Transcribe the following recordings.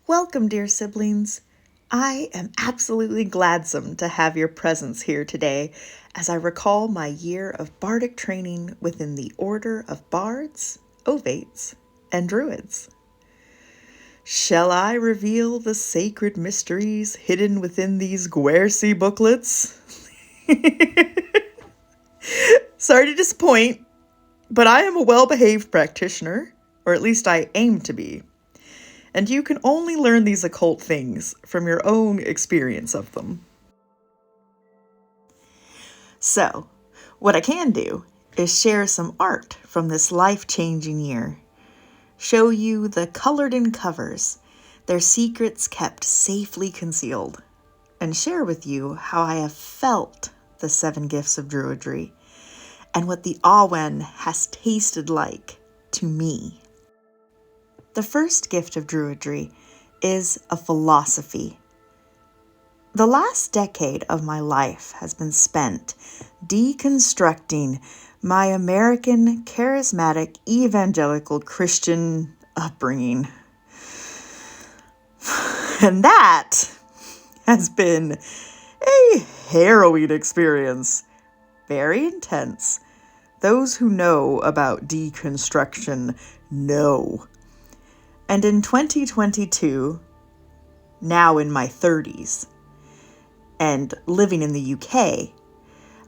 Welcome, dear siblings. I am absolutely gladsome to have your presence here today as I recall my year of Bardic training within the Order of Bards, Ovates, and Druids. Shall I reveal the sacred mysteries hidden within these Guernsey booklets? Sorry to disappoint, but I am a well-behaved practitioner, or at least I aim to be. And you can only learn these occult things from your own experience of them. So, what I can do is share some art from this life-changing year, show you the colored-in covers, their secrets kept safely concealed, and share with you how I have felt the 7 Gifts of Druidry and what the Awen has tasted like to me. The first gift of Druidry is a philosophy. The last decade of my life has been spent deconstructing my American charismatic evangelical Christian upbringing. And that has been a harrowing experience, very intense. Those who know about deconstruction know. And in 2022, now in my 30s, and living in the UK,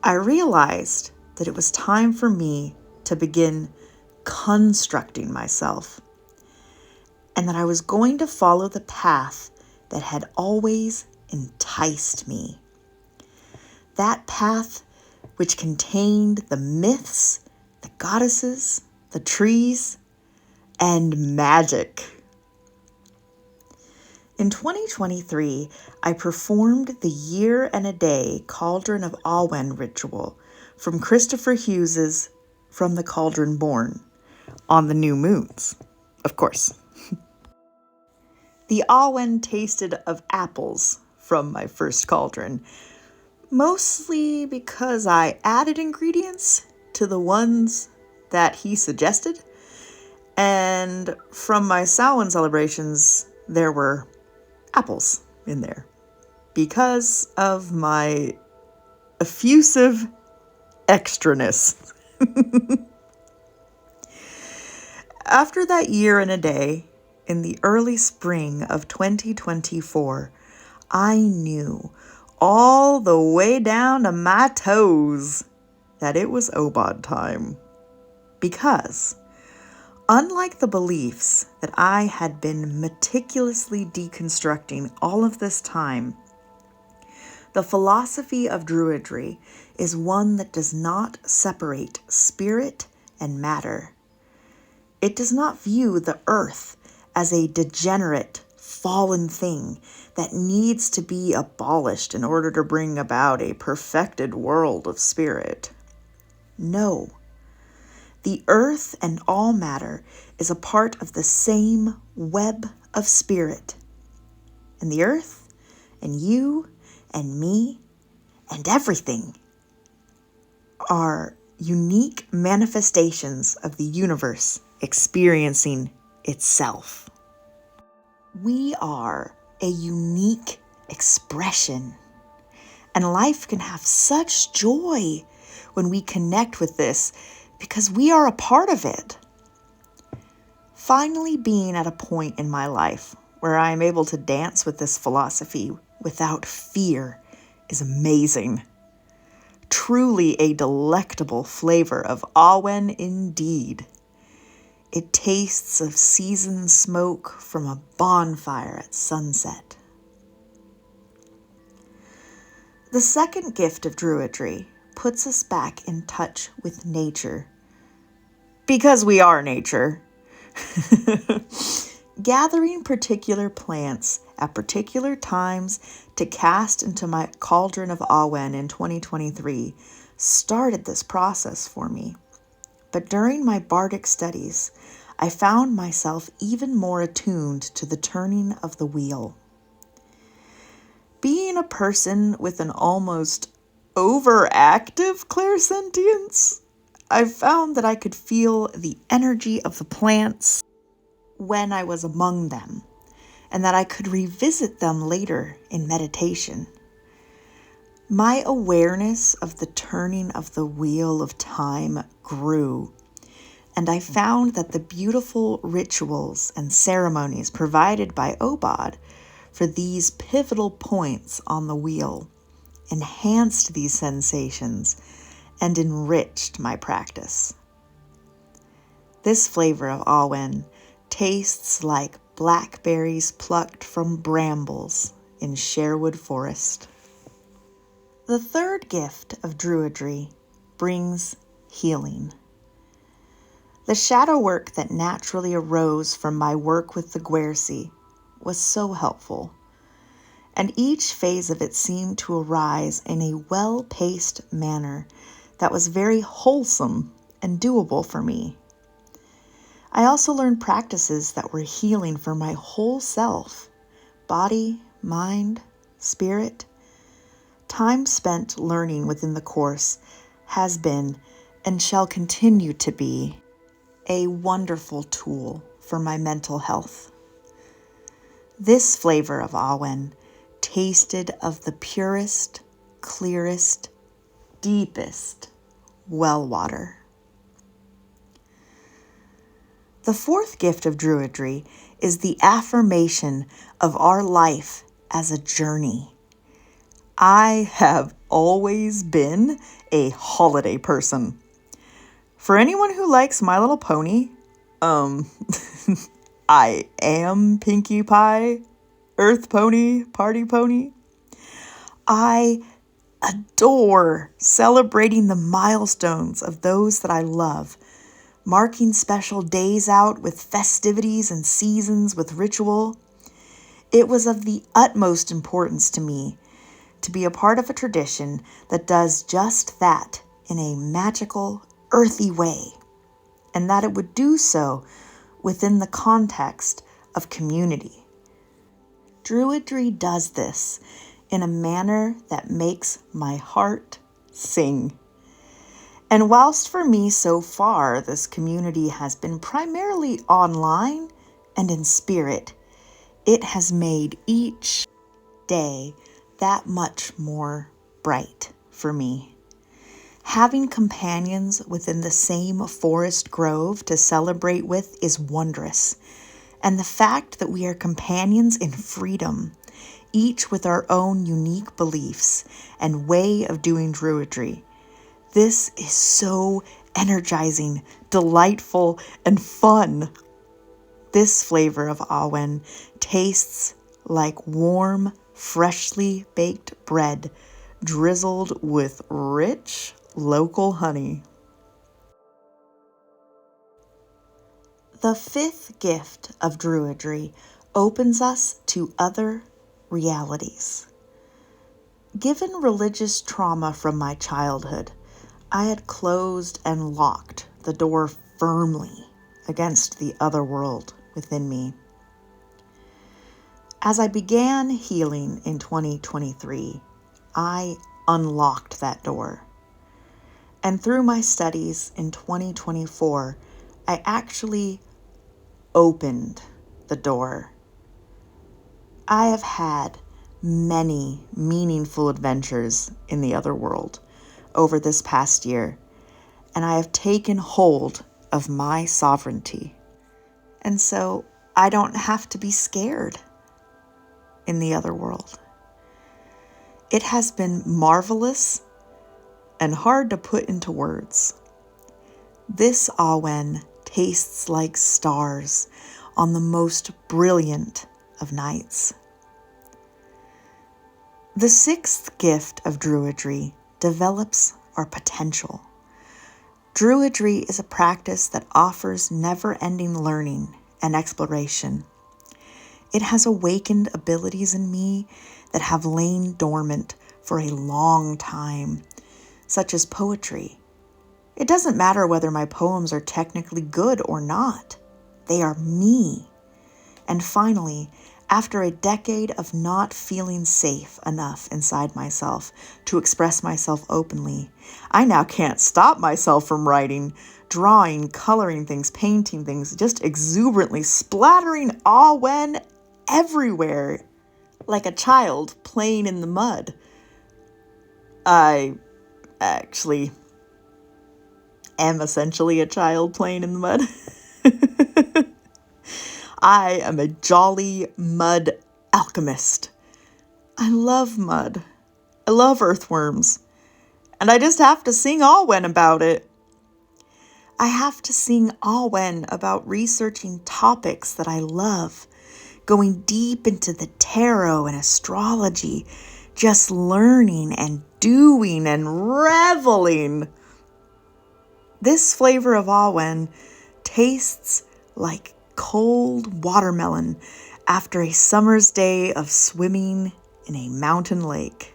I realized that it was time for me to begin constructing myself, and that I was going to follow the path that had always enticed me. That path which contained the myths, the goddesses, the trees, and magic. In 2023, I performed the Year and a Day Cauldron of Awen ritual from Christopher Hughes's From the Cauldron Born on the new moons, of course. The Awen tasted of apples from my first cauldron, mostly because I added ingredients to the ones that he suggested. And from my Samhain celebrations, there were apples in there because of my effusive extraness. After that year and a day, in the early spring of 2024, I knew all the way down to my toes that it was OBOD time. Because unlike the beliefs that I had been meticulously deconstructing all of this time, the philosophy of Druidry is one that does not separate spirit and matter. It does not view the earth as a degenerate, fallen thing that needs to be abolished in order to bring about a perfected world of spirit. No. The earth and all matter is a part of the same web of spirit. And the earth, and you, and me, and everything are unique manifestations of the universe experiencing itself. We are a unique expression, and life can have such joy when we connect with this because we are a part of it. Finally being at a point in my life where I am able to dance with this philosophy without fear is amazing. Truly a delectable flavor of Awen indeed. It tastes of seasoned smoke from a bonfire at sunset. The second gift of Druidry puts us back in touch with nature. Because we are nature. Gathering particular plants at particular times to cast into my cauldron of Awen in 2023 started this process for me. But during my bardic studies, I found myself even more attuned to the turning of the wheel. Being a person with an almost overactive clairsentience, I found that I could feel the energy of the plants when I was among them, and that I could revisit them later in meditation. My awareness of the turning of the wheel of time grew, and I found that the beautiful rituals and ceremonies provided by OBOD for these pivotal points on the wheel enhanced these sensations and enriched my practice. This flavor of Awen tastes like blackberries plucked from brambles in Sherwood Forest. The third gift of Druidry brings healing. The shadow work that naturally arose from my work with the Guernsey was so helpful, and each phase of it seemed to arise in a well-paced manner that was very wholesome and doable for me. I also learned practices that were healing for my whole self, body, mind, spirit. Time spent learning within the course has been and shall continue to be a wonderful tool for my mental health. This flavor of Awen tasted of the purest, clearest, deepest well water. The fourth gift of Druidry is the affirmation of our life as a journey. I have always been a holiday person. For anyone who likes My Little Pony, I am Pinkie Pie, Earth Pony, Party Pony. I adore celebrating the milestones of those that I love, marking special days out with festivities and seasons with ritual. It was of the utmost importance to me to be a part of a tradition that does just that in a magical, earthy way, and that it would do so within the context of community. Druidry does this in a manner that makes my heart sing. And whilst for me so far this community has been primarily online and in spirit, it has made each day that much more bright for me. Having companions within the same forest grove to celebrate with is wondrous, and the fact that we are companions in freedom, each with our own unique beliefs and way of doing Druidry, this is so energizing, delightful, and fun. This flavor of Awen tastes like warm, freshly baked bread drizzled with rich local honey. The fifth gift of Druidry opens us to other realities. Given religious trauma from my childhood, I had closed and locked the door firmly against the other world within me. As I began healing in 2023, I unlocked that door. And through my studies in 2024, I actually opened the door. I have had many meaningful adventures in the other world over this past year, and I have taken hold of my sovereignty. And so I don't have to be scared in the other world. It has been marvelous and hard to put into words. This Awen tastes like stars on the most brilliant of nights. The sixth gift of Druidry develops our potential. Druidry is a practice that offers never-ending learning and exploration. It has awakened abilities in me that have lain dormant for a long time, such as poetry. It doesn't matter whether my poems are technically good or not. They are me. And finally, after a decade of not feeling safe enough inside myself to express myself openly, I now can't stop myself from writing, drawing, coloring things, painting things, just exuberantly splattering Awen everywhere, like a child playing in the mud. I actually am essentially a child playing in the mud. I am a jolly mud alchemist. I love mud. I love earthworms. And I just have to sing Awen about it. I have to sing Awen about researching topics that I love, going deep into the tarot and astrology, just learning and doing and reveling. This flavor of Awen tastes like cold watermelon after a summer's day of swimming in a mountain lake.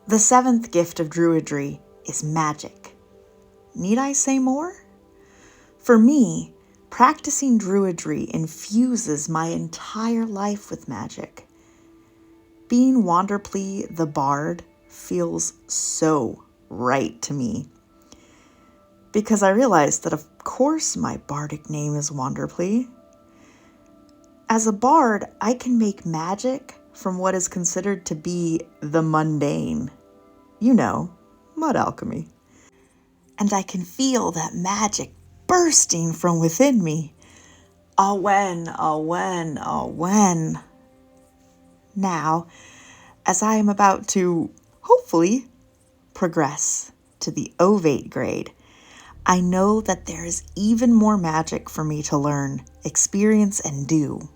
The seventh gift of Druidry is magic. Need I say more? For me, practicing Druidry infuses my entire life with magic. Being Wanderplea the Bard feels so right to me, because I realized that of course my bardic name is Wanderplea. As a bard, I can make magic from what is considered to be the mundane. You know, mud alchemy. And I can feel that magic bursting from within me. Awen, Awen, Awen. Now, as I am about to, hopefully, progress to the Ovate Grade, I know that there is even more magic for me to learn, experience, and do.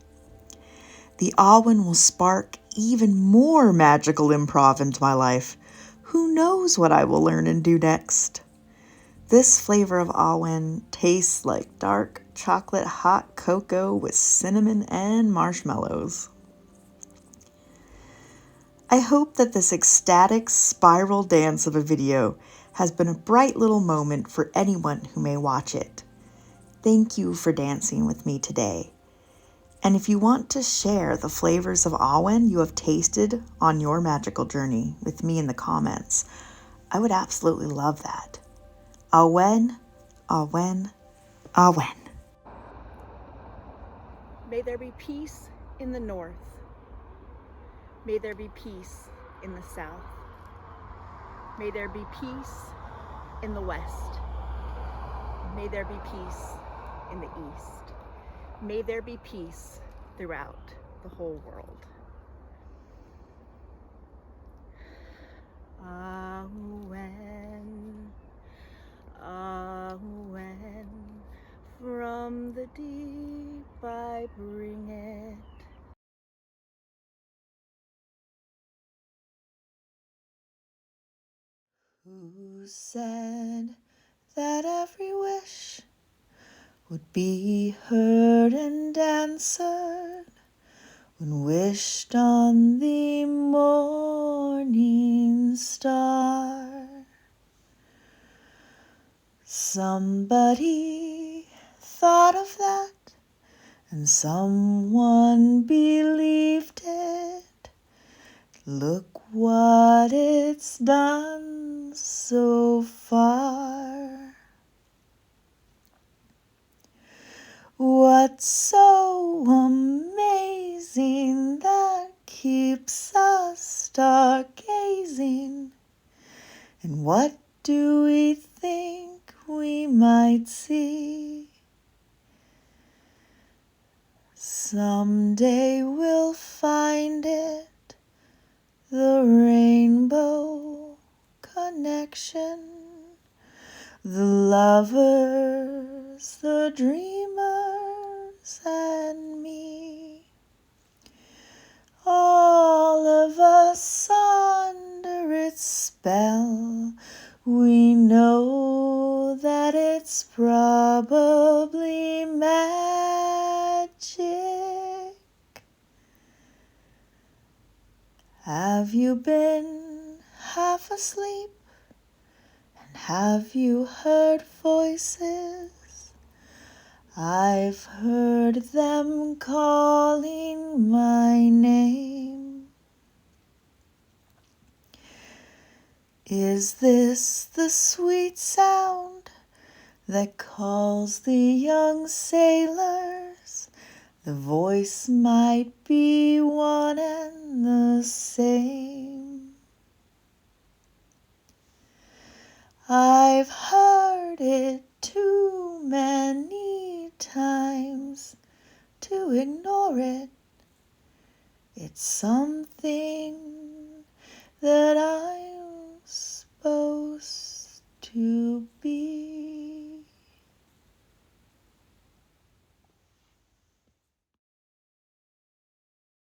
The Awen will spark even more magical improv into my life. Who knows what I will learn and do next? This flavor of Awen tastes like dark chocolate hot cocoa with cinnamon and marshmallows. I hope that this ecstatic spiral dance of a video has been a bright little moment for anyone who may watch it. Thank you for dancing with me today. And if you want to share the flavors of Awen you have tasted on your magical journey with me in the comments, I would absolutely love that. Awen, Awen, Awen. May there be peace in the north. May there be peace in the south. May there be peace in the west. May there be peace in the east. May there be peace throughout the whole world. Awen, Awen, from the deep I bring it. Who said that every wish would be heard and answered when wished on the morning star? Somebody thought of that, and someone believed it. Look what it's done so far. What's so amazing that keeps us stargazing? And what do we think we might see? Someday we'll find it, the rainbow connection, the lovers, the dreamers, and me. All of us under its spell, we know that it's probably magic. Have you been half asleep? And have you heard voices? I've heard them calling my name. Is this the sweet sound that calls the young sailors The voice might be one and the same. I've heard it too many times to ignore it. It's something that I'm supposed to be.